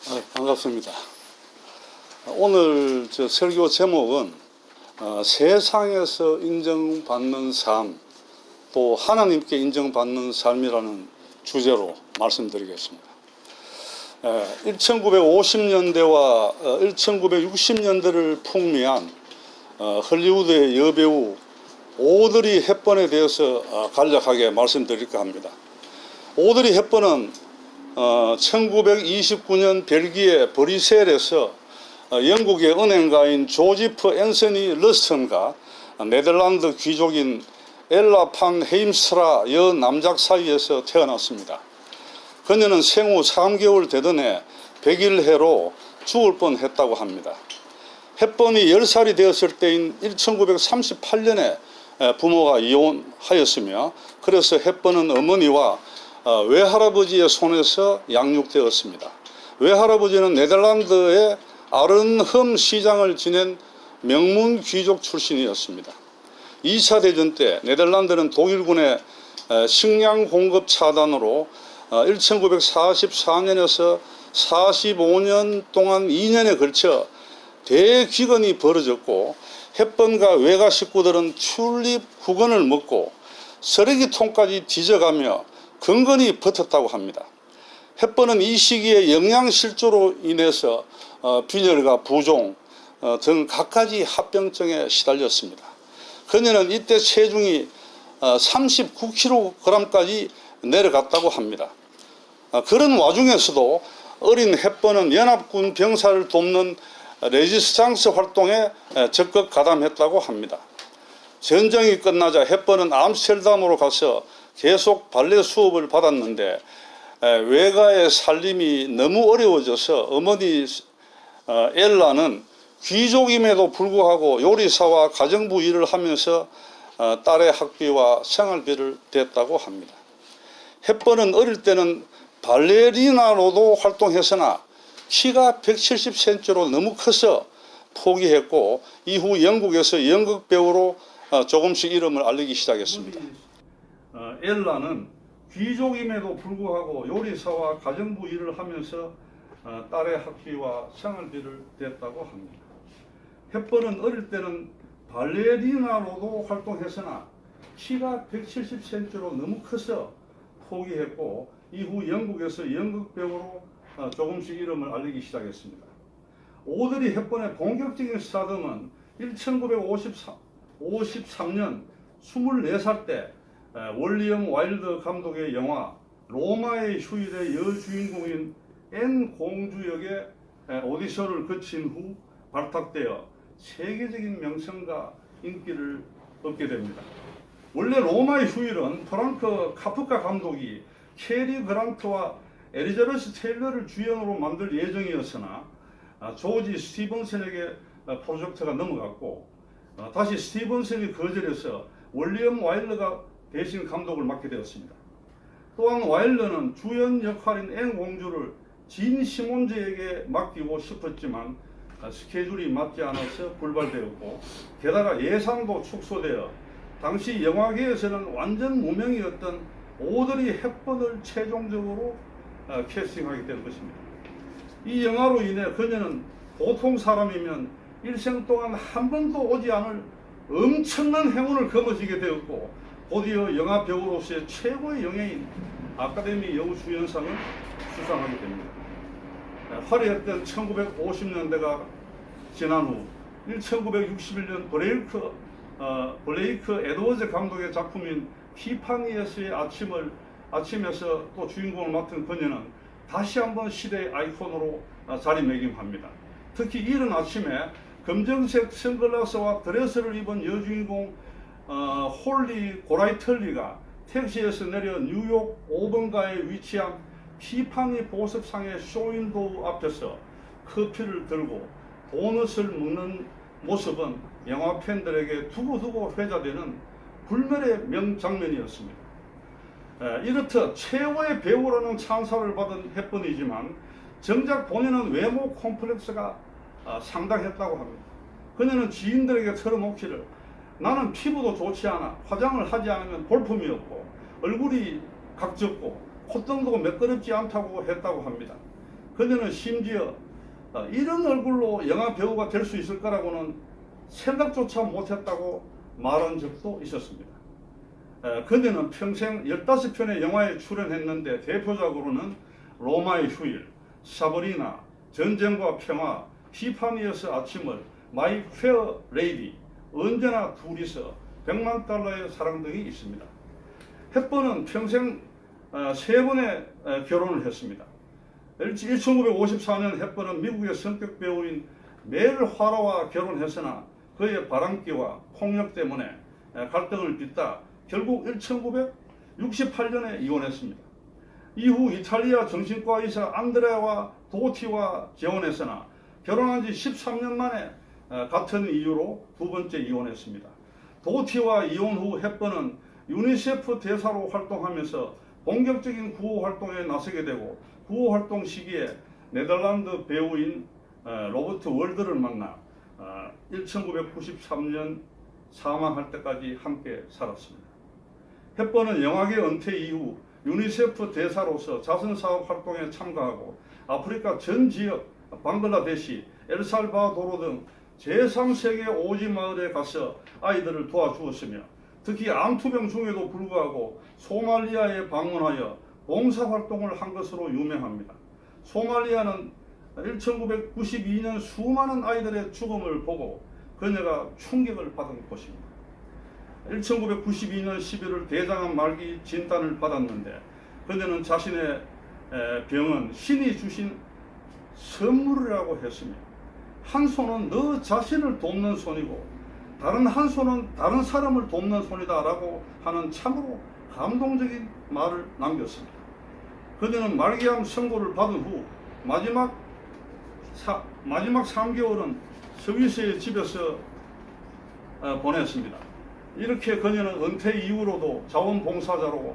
반갑습니다. 오늘 설교 제목은 세상에서 인정받는 삶, 또 하나님께 인정받는 삶이라는 주제로 말씀드리겠습니다. 1950년대와 1960년대를 풍미한 헐리우드의 여배우 오드리 헵번에 대해서 간략하게 말씀드릴까 합니다. 오드리 헵번은 1929년 벨기에 브뤼셀에서 영국의 은행가인 조지프 앤서니 러스턴과 네덜란드 귀족인 엘라 판 헤임스트라 여남작 사이에서 태어났습니다. 그녀는 생후 3개월 되던 해 백일해로 죽을 뻔했다고 합니다. 헵번이 10살이 되었을 때인 1938년에 부모가 이혼하였으며, 그래서 헵번은 어머니와 외할아버지의 손에서 양육되었습니다. 외할아버지는 네덜란드의 아른흠 시장을 지낸 명문 귀족 출신이었습니다. 2차 대전 때 네덜란드는 독일군의 식량 공급 차단으로 1944년에서 45년 동안 2년에 걸쳐 대기근이 벌어졌고, 헵번과 외가 식구들은 튤립 구건을 먹고 쓰레기통까지 뒤져가며 근근히 버텼다고 합니다. 헵번은 이 시기에 영양실조로 인해서 빈혈과 부종 등 갖가지 합병증에 시달렸습니다. 그녀는 이때 체중이 39kg까지 내려갔다고 합니다. 그런 와중에서도 어린 헵번은 연합군 병사를 돕는 레지스탕스 활동에 적극 가담했다고 합니다. 전쟁이 끝나자 헵번은 암스테르담으로 가서 계속 발레 수업을 받았는데, 외가의 살림이 너무 어려워져서 어머니 엘라는 귀족임에도 불구하고 요리사와 가정부 일을 하면서 딸의 학비와 생활비를 댔다고 합니다. 헵번은 어릴 때는 발레리나로도 활동했으나 키가 170cm로 너무 커서 포기했고, 이후 영국에서 연극 배우로 조금씩 이름을 알리기 시작했습니다. 엘라는 귀족임에도 불구하고 요리사와 가정부 일을 하면서 딸의 학비와 생활비를 댔다고 합니다. 헵번은 어릴 때는 발레리나로도 활동했으나 키가 170cm로 너무 커서 포기했고, 이후 영국에서 연극 배우로 조금씩 이름을 알리기 시작했습니다. 오드리 헵번의 본격적인 스타덤은 1953년 24살 때 윌리엄 와일드 감독의 영화 로마의 휴일의 여주인공인 앤 공주 역의 오디션을 거친 후 발탁되어 세계적인 명성과 인기를 얻게 됩니다. 원래 로마의 휴일은 프랑크 카프카 감독이 캐리 그란트와 엘리자베스 테일러를 주연으로 만들 예정이었으나 조지 스티븐슨에게 프로젝트가 넘어갔고, 다시 스티븐슨이 거절해서 윌리엄 와일드가 대신 감독을 맡게 되었습니다. 또한 와일드는 주연 역할인 앤 공주를 진 시몬즈에게 맡기고 싶었지만 스케줄이 맞지 않아서 불발되었고, 게다가 예산도 축소되어 당시 영화계에서는 완전 무명이었던 오드리 헵번을 최종적으로 캐스팅하게 될 것입니다. 이 영화로 인해 그녀는 보통 사람이면 일생 동안 한 번도 오지 않을 엄청난 행운을 거머쥐게 되었고, 곧이어 영화 배우로서의 최고의 영예인 아카데미 여우주연상을 수상하게 됩니다. 화려했던 1950년대가 지난 후 1961년 블레이크 에드워즈 감독의 작품인 티파니에서의 아침에서 또 주인공을 맡은 그녀는 다시 한번 시대의 아이콘으로 자리매김합니다. 특히 이른 아침에 검정색 선글라스와 드레스를 입은 여주인공 홀리 고라이틀리가 택시에서 내려 뉴욕 5번가에 위치한 티파니 보석상의 쇼윈도우 앞에서 커피를 들고 도넛을 먹는 모습은 영화 팬들에게 두고두고 회자되는 불멸의 명장면이었습니다. 이렇듯 최고의 배우라는 찬사를 받은 헵번이지만 정작 본인은 외모 콤플렉스가 상당했다고 합니다. 그녀는 지인들에게 털어놓기를 나는 피부도 좋지 않아 화장을 하지 않으면 볼품이 없고 얼굴이 각졌고 콧등도 매끄럽지 않다고 했다고 합니다. 그녀는 심지어 이런 얼굴로 영화 배우가 될 수 있을 거라고는 생각조차 못했다고 말한 적도 있었습니다. 그녀는 평생 15편의 영화에 출연했는데 대표작으로는 로마의 휴일, 사브리나, 전쟁과 평화, 티파니에서 아침을, 마이 페어 레이디, 언제나 둘이서, 100만 달러의 사랑 등이 있습니다. 헵번은 평생 3번의 결혼을 했습니다. 1954년 헵번은 미국의 성격 배우인 멜 화라와 결혼했으나 그의 바람기와 폭력 때문에 갈등을 빚다 결국 1968년에 이혼했습니다. 이후 이탈리아 정신과 의사 안드레아 도티와 재혼했으나 결혼한 지 13년 만에 같은 이유로 두 번째 이혼했습니다. 도티와 이혼 후 헵번은 유니세프 대사로 활동하면서 본격적인 구호 활동에 나서게 되고 구호 활동 시기에 네덜란드 배우인 로버트 월드를 만나 1993년 사망할 때까지 함께 살았습니다. 헵번은 영화계 은퇴 이후 유니세프 대사로서 자선사업 활동에 참가하고 아프리카 전 지역, 방글라데시, 엘살바도르 등 제3세계 오지 마을에 가서 아이들을 도와주었으며 특히 암투병 중에도 불구하고 소말리아에 방문하여 봉사활동을 한 것으로 유명합니다. 소말리아는 1992년 수많은 아이들의 죽음을 보고 그녀가 충격을 받은 곳입니다. 1992년 11월 대장암 말기 진단을 받았는데 그녀는 자신의 병은 신이 주신 선물이라고 했으며 한 손은 너 자신을 돕는 손이고 다른 한 손은 다른 사람을 돕는 손이다 라고 하는 참으로 감동적인 말을 남겼습니다. 그녀는 말기암 선고를 받은 후 마지막 3개월은 스위스의 집에서 보냈습니다. 이렇게 그녀는 은퇴 이후로도 자원봉사자로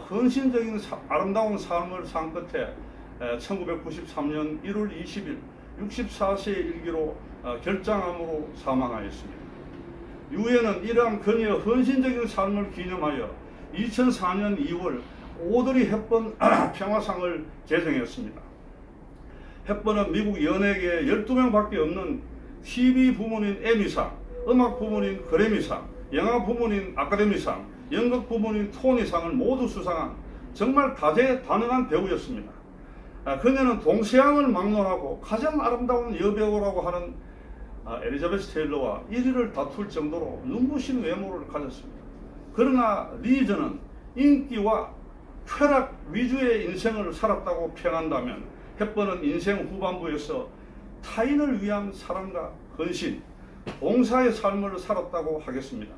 헌신적인 아름다운 삶을 산 끝에 1993년 1월 20일 64세의 일기로 결장암으로 사망하였습니다. 유엔은 이러한 그녀의 헌신적인 삶을 기념하여 2004년 2월 오드리 헵번 평화상을 제정했습니다. 헵번은 미국 연예계에 12명밖에 없는 TV 부문인 에미상, 음악 부문인 그래미상, 영화 부문인 아카데미상, 연극 부문인 토니상을 모두 수상한 정말 다재다능한 배우였습니다. 그녀는 동서양을 막론하고 가장 아름다운 여배우라고 하는 엘리자베스 테일러와 1위를 다툴 정도로 눈부신 외모를 가졌습니다. 그러나 리저는 인기와 쾌락 위주의 인생을 살았다고 평한다면 헵번은 인생 후반부에서 타인을 위한 사랑과 헌신, 봉사의 삶을 살았다고 하겠습니다.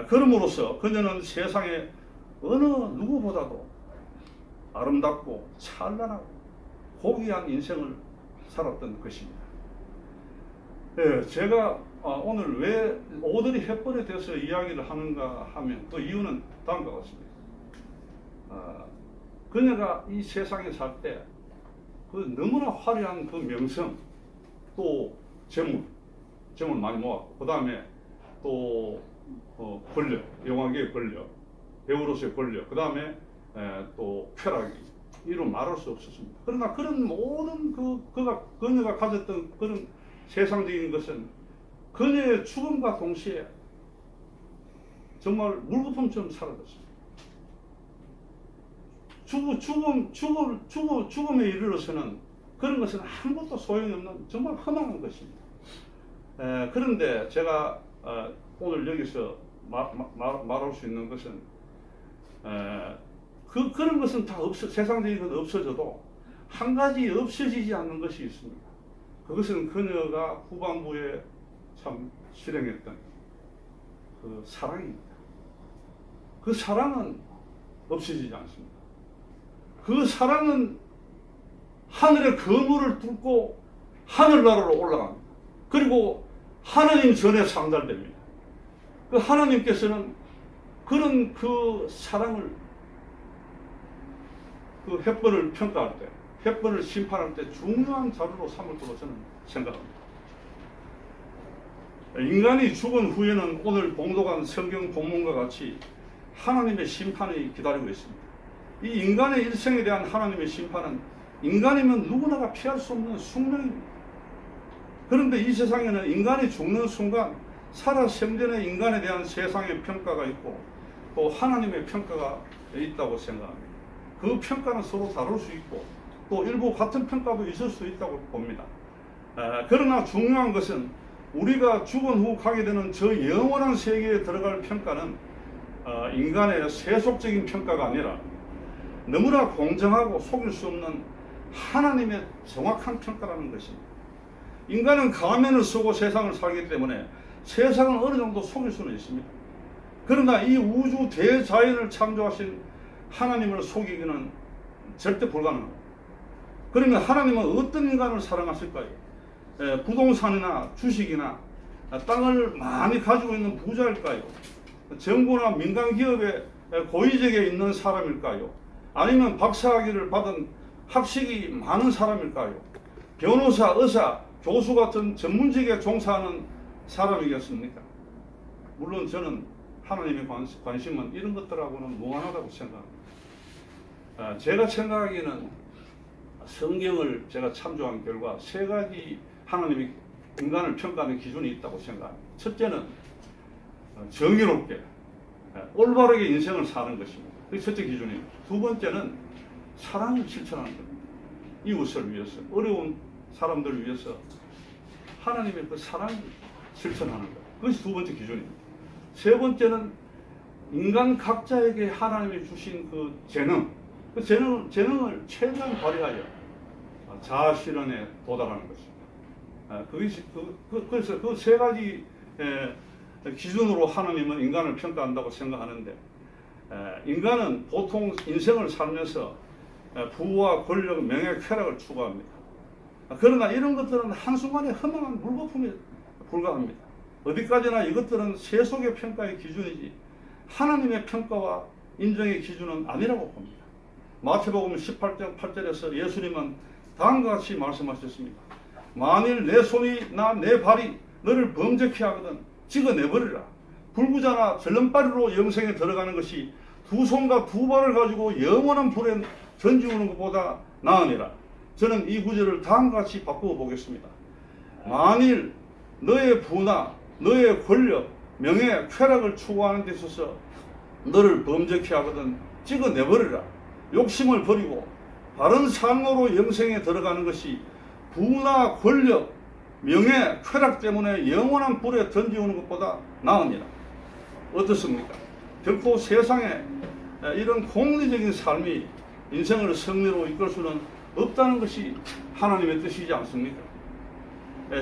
그럼으로써 그녀는 세상에 어느 누구보다도 아름답고 찬란하고 고귀한 인생을 살았던 것입니다. 제가 오늘 왜 오드리 헵번에 대해서 이야기를 하는가 하면 그 이유는 다음과 같습니다. 그녀가 이 세상에 살 때 그 너무나 화려한 그 명성, 또 재물 많이 모았고, 그 다음에 또 권력, 영화계의 권력, 배우로서의 권력, 그 다음에 또 쾌락이 이루 말할 수 없었습니다. 그러나 그런 모든 그녀가 가졌던 그런 세상적인 것은 그녀의 죽음과 동시에 정말 물거품처럼 사라졌습니다. 죽음에 이르러서는 그런 것은 아무것도 소용이 없는 정말 허망한 것입니다. 그런데 제가 오늘 여기서 말할 수 있는 것은 그런 것은 다 세상적인 것 없어져도 한 가지 없어지지 않는 것이 있습니다. 그것은 그녀가 후반부에 참 실행했던 그 사랑입니다. 그 사랑은 없어지지 않습니다. 그 사랑은 하늘의 그물을 뚫고 하늘나라로 올라갑니다. 그리고 하나님 전에 상달됩니다. 그 하나님께서는 그런 그 사랑을 그 헵번을 평가할 때, 헵번을 심판할 때 중요한 자료로 삼을 거로 저는 생각합니다. 인간이 죽은 후에는 오늘 봉독한 성경 본문과 같이 하나님의 심판이 기다리고 있습니다. 이 인간의 일생에 대한 하나님의 심판은 인간이면 누구나가 피할 수 없는 숙명입니다. 그런데 이 세상에는 인간이 죽는 순간 살아 생전에 인간에 대한 세상의 평가가 있고 또 하나님의 평가가 있다고 생각합니다. 그 평가는 서로 다를 수 있고 또 일부 같은 평가도 있을 수 있다고 봅니다. 그러나 중요한 것은 우리가 죽은 후 가게 되는 저 영원한 세계에 들어갈 평가는 인간의 세속적인 평가가 아니라 너무나 공정하고 속일 수 없는 하나님의 정확한 평가라는 것입니다. 인간은 가면을 쓰고 세상을 살기 때문에 세상은 어느 정도 속일 수는 있습니다. 그러나 이 우주 대자연을 창조하신 하나님을 속이기는 절대 불가능합니다. 그러면 하나님은 어떤 인간을 사랑하실까요? 부동산이나 주식이나 땅을 많이 가지고 있는 부자일까요? 정부나 민간기업에 고위직에 있는 사람일까요? 아니면 박사학위를 받은 학식이 많은 사람일까요? 변호사, 의사, 교수 같은 전문직에 종사하는 사람이겠습니까? 물론 저는 하나님의 관심은 이런 것들하고는 무관하다고 생각합니다. 제가 생각하기에는 성경을 제가 참조한 결과 세 가지 하나님이 인간을 평가하는 기준이 있다고 생각합니다. 첫째는 정의롭게 올바르게 인생을 사는 것입니다. 그게 첫째 기준입니다. 두 번째는 사랑을 실천하는 겁니다. 이웃을 위해서, 어려운 사람들을 위해서 하나님의 그 사랑을 실천하는 것. 그것이 두 번째 기준입니다. 세 번째는 인간 각자에게 하나님이 주신 그 재능, 그 재능을 최대한 발휘하여 자아 실현에 도달하는 것입니다. 그래서 그 세 가지 기준으로 하나님은 인간을 평가한다고 생각하는데, 인간은 보통 인생을 살면서 부와 권력, 명예, 쾌락을 추구합니다. 그러나 이런 것들은 한순간에 허망한 물거품에 불과합니다. 어디까지나 이것들은 세속의 평가의 기준이지 하나님의 평가와 인정의 기준은 아니라고 봅니다. 마태복음 18장 8절에서 예수님은 다음과 같이 말씀하셨습니다. 만일 내 손이나 내 발이 너를 범죄케 하거든 찍어내버리라. 불구자나 절름발이로 영생에 들어가는 것이 두 손과 두 발을 가지고 영원한 불에 던지우는 것보다 나으니라. 저는 이 구절을 다음과 같이 바꾸어 보겠습니다. 만일 너의 부나 너의 권력, 명예, 쾌락을 추구하는 데 있어서 너를 범죄케 하거든 찍어내버리라. 욕심을 버리고 바른 삶으로 영생에 들어가는 것이 부나 권력, 명예, 쾌락 때문에 영원한 불에 던지우는 것보다 나으니라. 어떻습니까? 결코 세상에 이런 공리적인 삶이 인생을 승리로 이끌 수는 없다는 것이 하나님의 뜻이지 않습니까?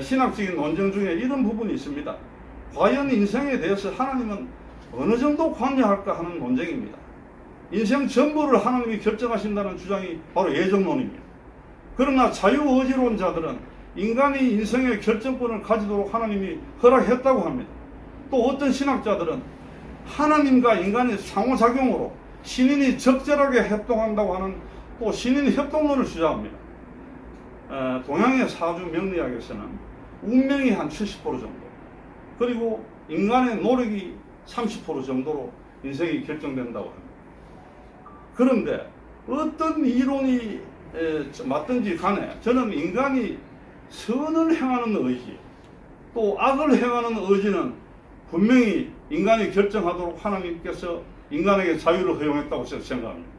신학적인 논쟁 중에 이런 부분이 있습니다. 과연 인생에 대해서 하나님은 어느 정도 관여할까 하는 논쟁입니다. 인생 전부를 하나님이 결정하신다는 주장이 바로 예정론입니다. 그러나 자유의지론자들은 인간이 인생의 결정권을 가지도록 하나님이 허락했다고 합니다. 또 어떤 신학자들은 하나님과 인간의 상호작용으로 신인이 적절하게 협동한다고 하는 또 신인 협동론을 주장합니다. 동양의 사주 명리학에서는 운명이 한 70% 정도, 그리고 인간의 노력이 30% 정도로 인생이 결정된다고 합니다. 그런데 어떤 이론이 맞든지 간에 저는 인간이 선을 행하는 의지 또 악을 행하는 의지는 분명히 인간이 결정하도록 하나님께서 인간에게 자유를 허용했다고 생각합니다.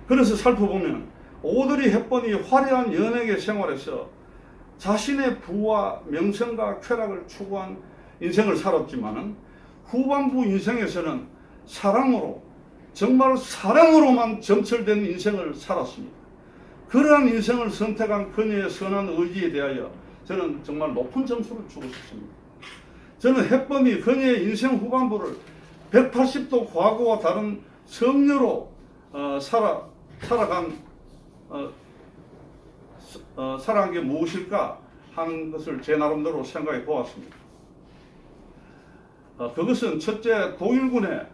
그래서 살펴보면 오드리 헵번이 화려한 연예계 생활에서 자신의 부와 명성과 쾌락을 추구한 인생을 살았지만은 후반부 인생에서는 사랑으로, 정말 사랑으로만 점철된 인생을 살았습니다. 그러한 인생을 선택한 그녀의 선한 의지에 대하여 저는 정말 높은 점수를 주고 싶습니다. 저는 헵번이 그녀의 인생 후반부를 180도 과거와 다른 성녀로 살아간 게 무엇일까 하는 것을 제 나름대로 생각해 보았습니다. 그것은 첫째, 독일군에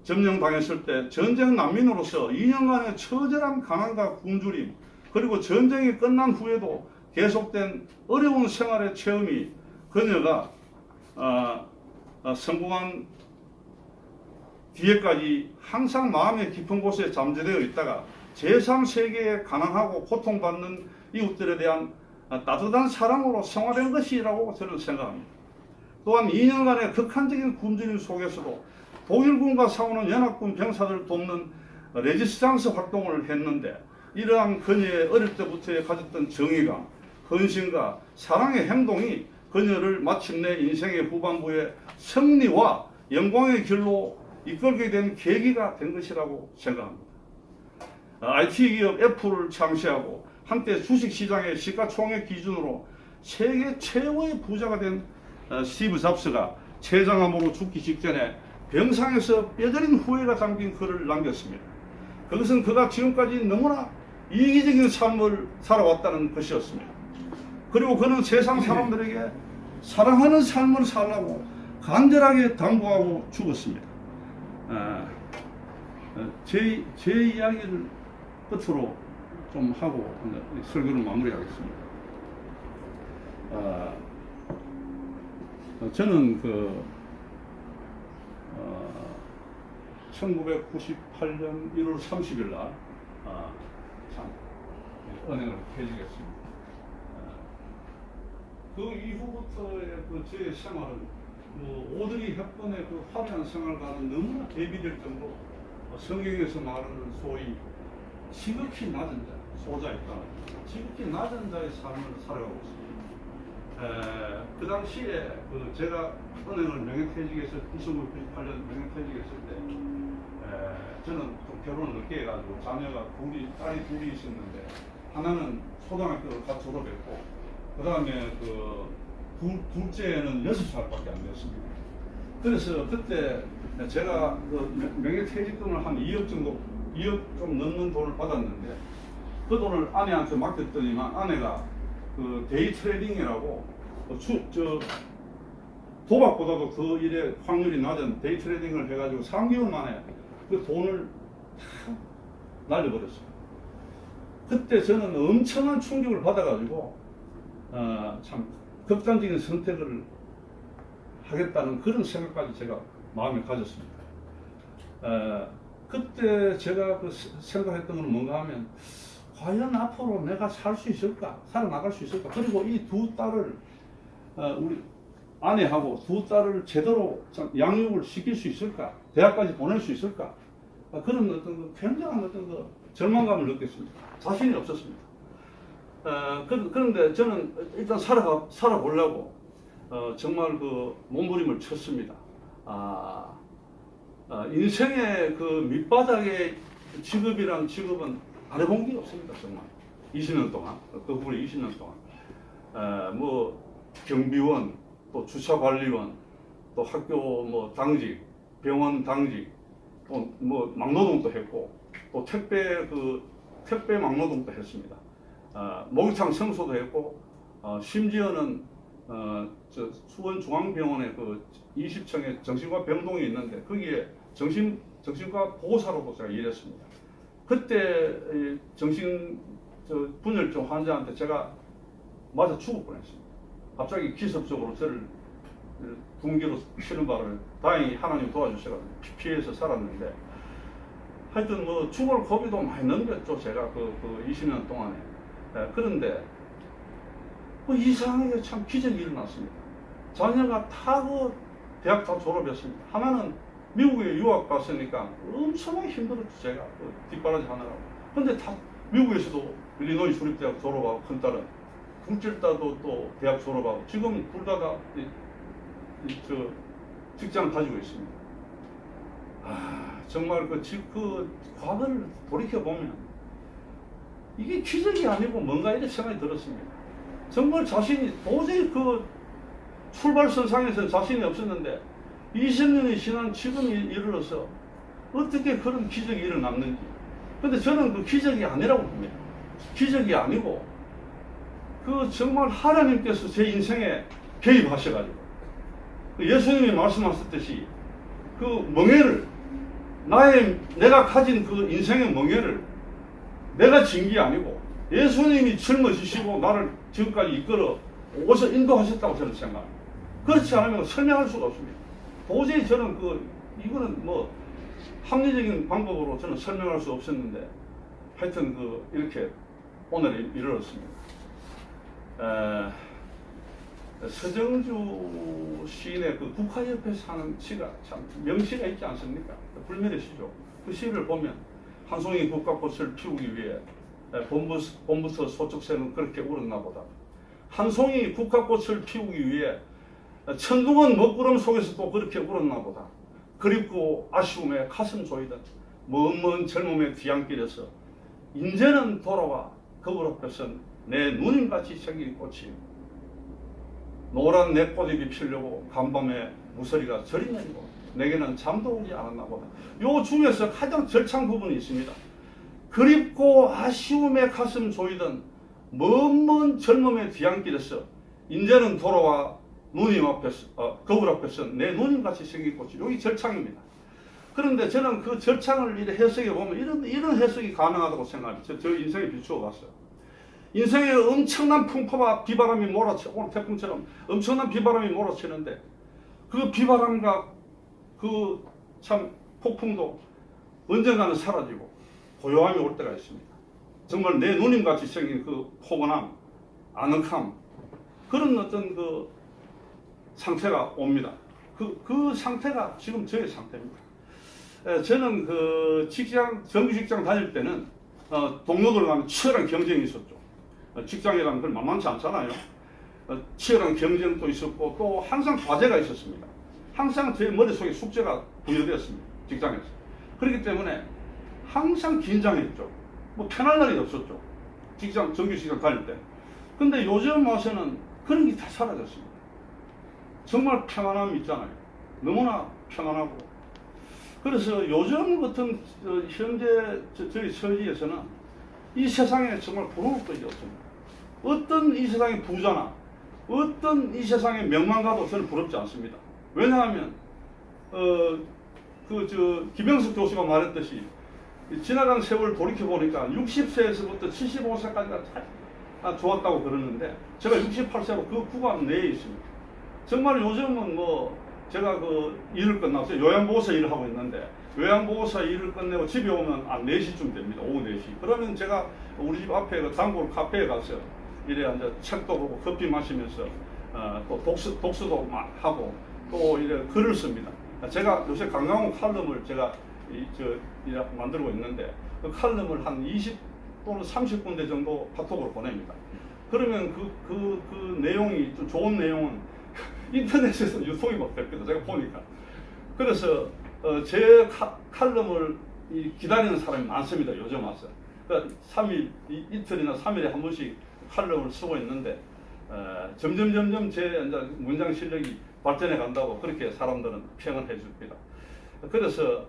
점령당했을 때 전쟁 난민으로서 2년간의 처절한 가난과 굶주림, 그리고 전쟁이 끝난 후에도 계속된 어려운 생활의 체험이 그녀가 성공한 뒤에까지 항상 마음의 깊은 곳에 잠재되어 있다가 제3세계에 가난하고 고통받는 이웃들에 대한 따뜻한 사랑으로 성화된 것이라고 저는 생각합니다. 또한 2년간의 극한적인 굶주림 속에서도 독일군과 싸우는 연합군 병사들을 돕는 레지스탕스 활동을 했는데, 이러한 그녀의 어릴 때부터 가졌던 정의감, 헌신과 사랑의 행동이 그녀를 마침내 인생의 후반부에 승리와 영광의 길로 이끌게 된 계기가 된 것이라고 생각합니다. IT 기업 애플을 창시하고 한때 주식시장의 시가총액 기준으로 세계 최고의 부자가 된 스티브 잡스가 췌장암으로 죽기 직전에 병상에서 뼈저린 후회가 담긴 글을 남겼습니다. 그것은 그가 지금까지 너무나 이기적인 삶을 살아왔다는 것이었습니다. 그리고 그는 세상 사람들에게 사랑하는 삶을 살라고 간절하게 당부하고 죽었습니다. 제 이야기를 끝으로 좀 하고 설교를 마무리하겠습니다. 저는 1998년 1월 30일 날 은행을 퇴직했습니다. 그 이후부터의 저의 생활은 오드리 헵번의 화려한 생활과는 너무나 대비될 정도로 성경에서 말하는 소위 지극히 낮은 자, 소자 있다, 지극히 낮은 자의 삶을 살아가고 있습니다. 그 당시에 제가 은행을 명예퇴직해서 1998년 명예퇴직했을 때 저는 좀 결혼을 늦게 해가지고 자녀가 딸이 둘이 있었는데, 하나는 초등학교를 갓 졸업했고 그 다음에 둘째는 6살밖에 안 됐습니다. 그래서 그때 제가 명예퇴직금을 한 2억 정도, 2억 좀 넘는 돈을 받았는데, 그 돈을 아내한테 맡겼더니만 아내가 데이 트레이딩이라고 도박보다도 더 일의 확률이 낮은 데이 트레이딩을 해가지고 3개월 만에 그 돈을 다 날려버렸어요. 그때 저는 엄청난 충격을 받아가지고 참 극단적인 선택을 하겠다는 그런 생각까지 제가 마음에 가졌습니다. 그때 제가 생각했던 건 뭔가 하면, 과연 앞으로 내가 살 수 있을까? 살아나갈 수 있을까? 그리고 이 두 딸을, 우리 아내하고 두 딸을 제대로 양육을 시킬 수 있을까? 대학까지 보낼 수 있을까? 그런 어떤 굉장한 절망감을 느꼈습니다. 자신이 없었습니다. 그런데 저는 일단 살아보려고 정말 몸부림을 쳤습니다. 인생의 밑바닥의 직업이란 직업은 안 해본 게 없습니다. 정말 20년 동안, 그 후에 20년 동안 경비원, 또 주차관리원, 또 학교 당직, 병원 당직, 또 막노동도 했고, 또 택배 막노동도 했습니다. 목욕탕 청소도 했고, 심지어는 수원중앙병원에 20층에 정신과 병동이 있는데 거기에 정신과 보호사로도 제가 일했습니다. 그때 분열증 환자한테 제가 맞아 죽을 뻔했습니다. 갑자기 기습적으로 저를 둔기로 치는 바람에 다행히 하나님 도와주셔서 피해서 살았는데, 하여튼 죽을 고비도 많이 넘겼죠. 제가 20년 동안에. 그런데 이상하게 참 기적이 일어났습니다. 자녀가 다 대학 다 졸업했습니다. 하나는 미국에 유학 갔으니까 엄청나게 힘들었죠. 제가 뒷바라지 하느라고. 근데 다 미국에서도 일리노이 주립대학 졸업하고, 큰 딸은 둘째 딸도 또 대학 졸업하고, 지금 둘 다 직장을 가지고 있습니다. 정말 그 과거를 돌이켜보면 이게 기적이 아니고 뭔가 이렇게 생각이 들었습니다. 정말 자신이 도저히 출발선상에서 자신이 없었는데 20년이 지난 지금 이르러서 어떻게 그런 기적이 일어났는지. 근데 저는 그 기적이 아니라고 봅니다. 기적이 아니고 정말 하나님께서 제 인생에 개입하셔가지고 예수님이 말씀하셨듯이 멍에를, 내가 가진 인생의 멍에를 내가 진 게 아니고 예수님이 짊어지시고 나를 지금까지 이끌어 오셔 인도하셨다고 저는 생각합니다. 그렇지 않으면 설명할 수가 없습니다. 도저히 저는 이거는 합리적인 방법으로 저는 설명할 수 없었는데, 하여튼 이렇게 오늘 이르렀습니다. 서정주 시인의 국화 옆에 사는 시가 참 명시가 있지 않습니까? 불멸의 시죠. 그 시를 보면 한 송이 국화꽃을 피우기 위해 봄부터 소쩍새는 그렇게 울었나 보다. 한 송이 국화꽃을 피우기 위해 천둥은 먹구름 속에서 또 그렇게 울었나 보다. 그립고 아쉬움에 가슴 조이던 먼 젊음의 뒤안길에서 인제는 돌아와 거울 앞에 선 내 누님같이 생긴 꽃이 노란 내 꽃잎이 피려고 간밤에 무서리가 저리 내리고 내게는 잠도 오지 않았나 보다. 요 중에서 가장 절창 부분이 있습니다. 그립고 아쉬움에 가슴 조이던 먼 젊음의 뒤안길에서 인제는 돌아와 누님 앞에서 거울 앞에서 내 누님같이 생긴 꽃이 여기 절창입니다. 그런데 저는 그 절창을 이렇게 해석해 보면 이런 해석이 가능하다고 생각합니다. 저 인생에 비추어 봤어요. 인생에 엄청난 풍파와 비바람이 몰아쳐 오늘 태풍처럼 엄청난 비바람이 몰아치는데 그 비바람과 그 참 폭풍도 언젠가는 사라지고 고요함이 올 때가 있습니다. 정말 내 누님같이 생긴 그 포근함, 아늑함 그런 어떤 그 상태가 옵니다. 그 상태가 지금 저의 상태입니다. 저는 정규직장 다닐 때는 동료들과 하면 치열한 경쟁이 있었죠. 직장이라는 건 만만치 않잖아요. 치열한 경쟁도 있었고 또 항상 과제가 있었습니다. 항상 제 머릿속에 숙제가 부여되었습니다. 직장에서. 그렇기 때문에 항상 긴장했죠. 뭐 편할 날이 없었죠. 정규직장 다닐 때. 근데 요즘 와서는 그런 게 다 사라졌습니다. 정말 평안함이 있잖아요. 너무나 평안하고. 그래서 요즘 같은 현재 저희 처지에서는 이 세상에 정말 부러울 것이 없습니다. 어떤 이 세상의 부자나 어떤 이 세상의 명망가도 저는 부럽지 않습니다. 왜냐하면 김영석 교수가 말했듯이 지나간 세월 돌이켜보니까 60세에서부터 75세까지가 참 좋았다고 그러는데 제가 68세로 그 구간 내에 있습니다. 정말 요즘은 제가 일을 끝나서 요양보호사 일을 하고 있는데 요양보호사 일을 끝내고 집에 오면 4시쯤 됩니다. 오후 4시. 그러면 제가 우리 집 앞에 단골 카페에 가서 이래 앉아 책도 보고 커피 마시면서 또 독서도 하고 또 이래 글을 씁니다. 제가 요새 강강호 칼럼을 제가 만들고 있는데 그 칼럼을 한 20 또는 30군데 정도 카톡으로 보냅니다. 그러면 그 내용이 좀 좋은 내용은 인터넷에서 유통이 막 됐거든요. 제가 보니까. 그래서 제 칼럼을 기다리는 사람이 많습니다. 요즘 와서. 그러니까 이틀이나 3일에 한 번씩 칼럼을 쓰고 있는데 점점 제 문장 실력이 발전해 간다고 그렇게 사람들은 평을 해줍니다. 그래서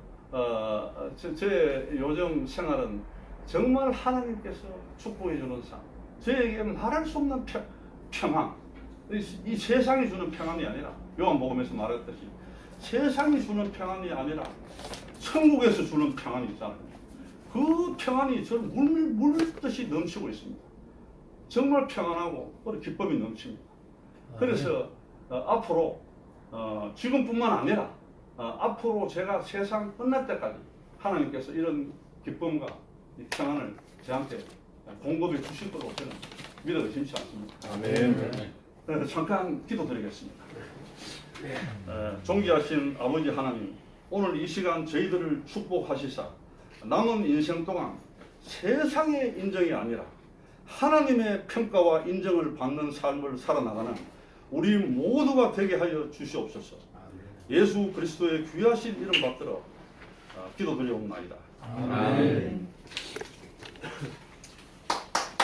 제 요즘 생활은 정말 하나님께서 축복해 주는 삶, 저에게 말할 수 없는 평안, 이 세상이 주는 평안이 아니라 요한복음에서 말했듯이 세상이 주는 평안이 아니라 천국에서 주는 평안이 있잖아요. 그 평안이 저를 물듯이 넘치고 있습니다. 정말 평안하고 기쁨이 넘칩니다. 그래서 앞으로 지금뿐만 아니라 앞으로 제가 세상 끝날 때까지 하나님께서 이런 기쁨과 이 평안을 저한테 공급해 주실 거로 저는 믿어 의심치 않습니다. 아멘. 잠깐 기도드리겠습니다. 존귀하신 아버지 하나님, 오늘 이 시간 저희들을 축복하시사 남은 인생 동안 세상의 인정이 아니라 하나님의 평가와 인정을 받는 삶을 살아나가는 우리 모두가 되게 하여 주시옵소서. 예수 그리스도의 귀하신 이름 받들어 기도드리옵나이다. 아멘.